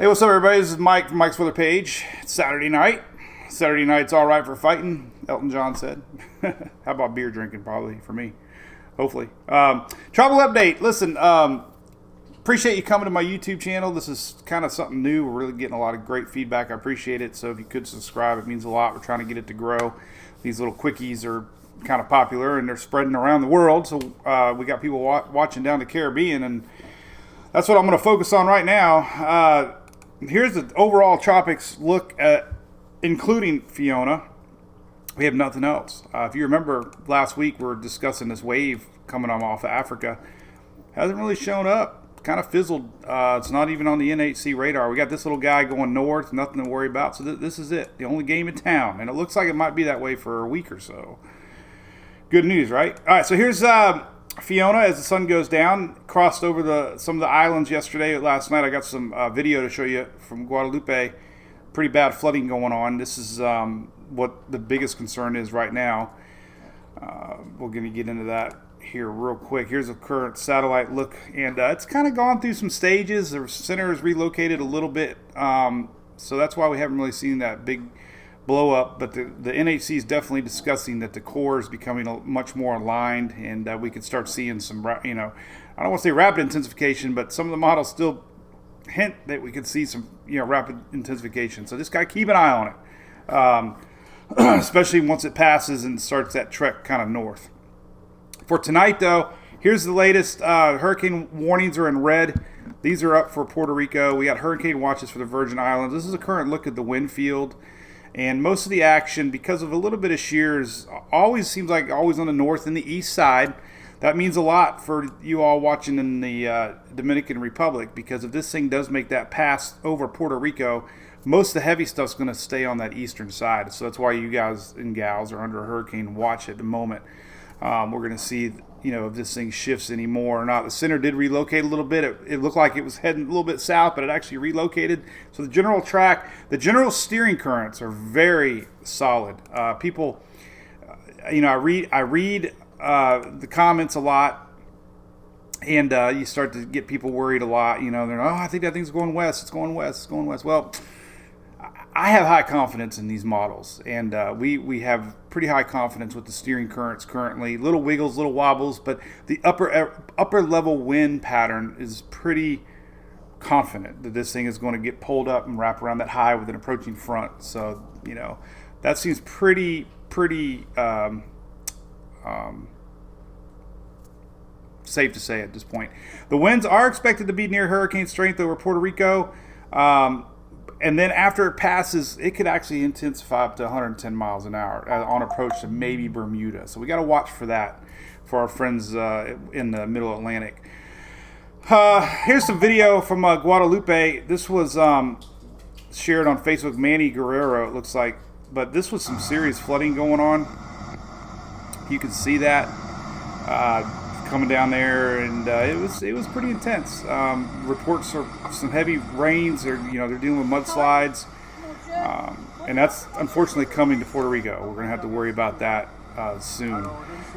Hey, what's up, everybody? This is Mike from Mike's Weather Page. It's Saturday night. Saturday night's all right for fighting, Elton John said. How about beer drinking, probably, for me. Hopefully. Travel update. Listen, appreciate you coming to my YouTube channel. This is kind of something new. We're really getting a lot of great feedback. I appreciate it. So if you could subscribe, it means a lot. We're trying to get it to grow. These little quickies are kind of popular, and they're spreading around the world. So we got people watching down the Caribbean, and that's what I'm going to focus on right now. Here's the overall tropics look at, including Fiona. We have nothing else. If you remember last week, we were discussing this wave coming off of Africa. Hasn't really shown up. Kind of fizzled. It's not even on the NHC radar. We got this little guy going north. Nothing to worry about. So this is it. The only game in town. And it looks like it might be that way for a week or so. Good news, right? All right, so here's Fiona as the sun goes down. Crossed over some of the islands last night. I got some video to show you from Guadalupe. Pretty bad flooding going on. This is what the biggest concern is right now. We're going to get into that here real quick. Here's a current satellite look, and it's kind of gone through some stages. The center is relocated a little bit, so that's why we haven't really seen that big blow up. But the NHC is definitely discussing that the core is becoming much more aligned, and we could start seeing some, I don't want to say rapid intensification, but some of the models still hint that we could see some, rapid intensification. So just got to keep an eye on it, especially once it passes and starts that trek kind of north. For tonight, though, here's the latest. Hurricane warnings are in red. These are up for Puerto Rico. We got hurricane watches for the Virgin Islands. This is a current look at the wind field. And most of the action, because of a little bit of shears, seems like always on the north and the east side. That means a lot for you all watching in the Dominican Republic, because if this thing does make that pass over Puerto Rico, most of the heavy stuff's going to stay on that eastern side. So that's why you guys and gals are under a hurricane watch at the moment. We're going to see, if this thing shifts anymore or not. The center did relocate a little bit. It looked like it was heading a little bit south, but it actually relocated. So the general steering currents are very solid. People, I read the comments a lot, and you start to get people worried a lot. They're, I think that thing's going west. It's going west. It's going west. Well, I have high confidence in these models, and we have pretty high confidence with the steering currents currently. Little wiggles, little wobbles, but the upper level wind pattern is pretty confident that this thing is going to get pulled up and wrap around that high with an approaching front. So that seems pretty safe to say at this point. The winds are expected to be near hurricane strength over Puerto Rico. And then after it passes, it could actually intensify up to 110 miles an hour on approach to maybe Bermuda. So we got to watch for that for our friends in the middle Atlantic. Here's some video from Guadalupe. This was shared on Facebook. Manny Guerrero, it looks like. But this was some serious flooding going on. You can see that coming down there, and it was pretty intense. Reports of some heavy rains, or they're dealing with mudslides, and that's unfortunately coming to Puerto Rico. We're going to have to worry about that soon.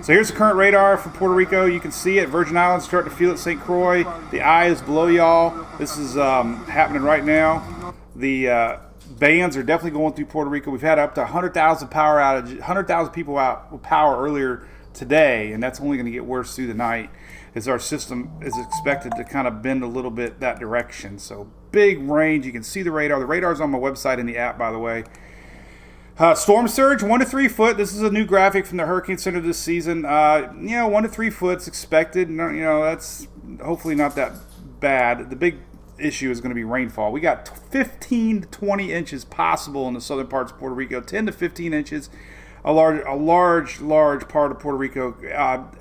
So here's the current radar for Puerto Rico. You can see it. Virgin Islands starting to feel it. St. Croix, the eye is below y'all. This is happening right now. The bands are definitely going through Puerto Rico. We've had up to 100,000 power outage, 100,000 people out with power earlier today, and that's only going to get worse through the night as our system is expected to kind of bend a little bit that direction. So big range. You can see the radar. The radar's on my website in the app, by the way. Storm surge 1 to 3 foot. This is a new graphic from the Hurricane Center this season. 1 to 3 foot is expected. That's hopefully not that bad. The big issue is going to be rainfall. We got 15 to 20 inches possible in the southern parts of Puerto Rico. 10 to 15 inches. A large part of Puerto Rico.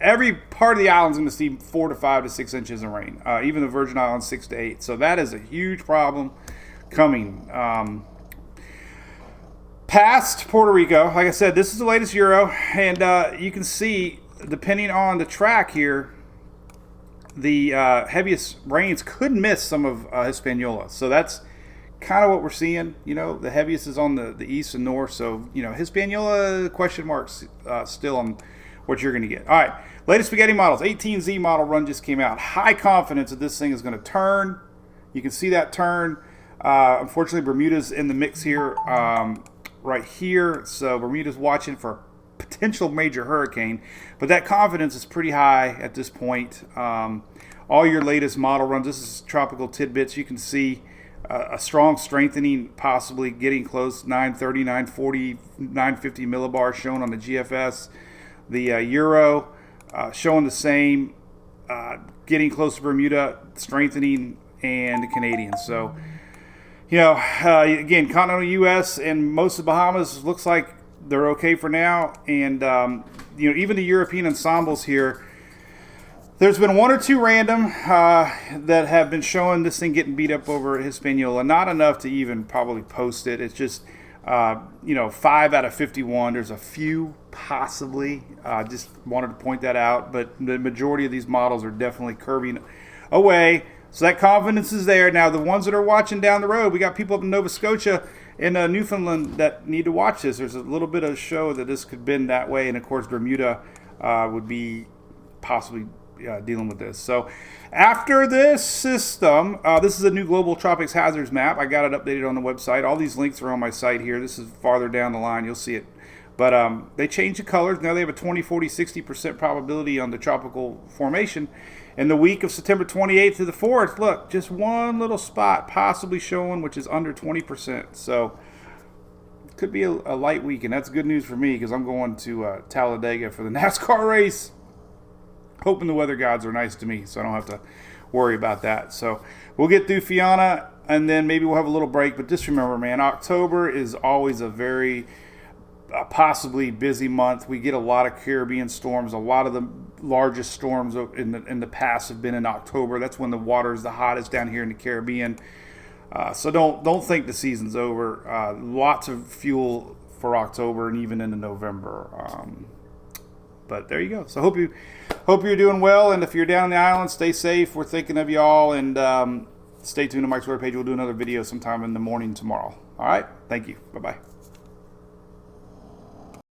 Every part of the island is going to see 4 to 5 to 6 inches of rain. Even the Virgin Islands, 6 to 8. So that is a huge problem coming. Past Puerto Rico, like I said, this is the latest Euro, and you can see, depending on the track here, the heaviest rains could miss some of Hispaniola. So that's kind of what we're seeing. The heaviest is on the east and north. So, Hispaniola, question marks still on what you're going to get. All right, latest spaghetti models. 18Z model run just came out. High confidence that this thing is going to turn. You can see that turn. Unfortunately, Bermuda's in the mix here, right here. So Bermuda's watching for a potential major hurricane, but that confidence is pretty high at this point. All your latest model runs, this is Tropical Tidbits, you can see a strong strengthening, possibly getting close, 930, 940, 950 millibars shown on the GFS. The Euro showing the same, getting close to Bermuda, strengthening, and the Canadian. So, again, continental U.S. and most of Bahamas looks like they're okay for now. And, even the European ensembles here, there's been one or two random that have been showing this thing getting beat up over at Hispaniola. Not enough to even probably post it. It's just, 5 out of 51. There's a few possibly. Just wanted to point that out. But the majority of these models are definitely curving away. So that confidence is there. Now, the ones that are watching down the road, we got people up in Nova Scotia and Newfoundland that need to watch this. There's a little bit of show that this could bend that way. And, of course, Bermuda would be possibly dealing with this. So after this system, this is a new global tropics hazards map. I got it updated on the website. All these links are on my site here. This is farther down the line. You'll see it. But they changed the colors. Now they have a 20, 40, 60% probability on the tropical formation. In the week of September 28th to the 4th, look, just one little spot possibly showing, which is under 20%. So it could be a light week, and that's good news for me because I'm going to Talladega for the NASCAR race. Hoping the weather gods are nice to me, so I don't have to worry about that. So we'll get through Fiona, and then maybe we'll have a little break. But just remember, man, October is always a very possibly busy month. We get a lot of Caribbean storms. A lot of the largest storms in the past have been in October. That's when the water is the hottest down here in the Caribbean. So don't think the season's over. Lots of fuel for October and even into November. But there you go. So hope you're doing well, and if you're down in the island, stay safe. We're thinking of you all, and stay tuned to Mike's Weather Page. We'll do another video sometime in the morning tomorrow. All right. Thank you. Bye bye.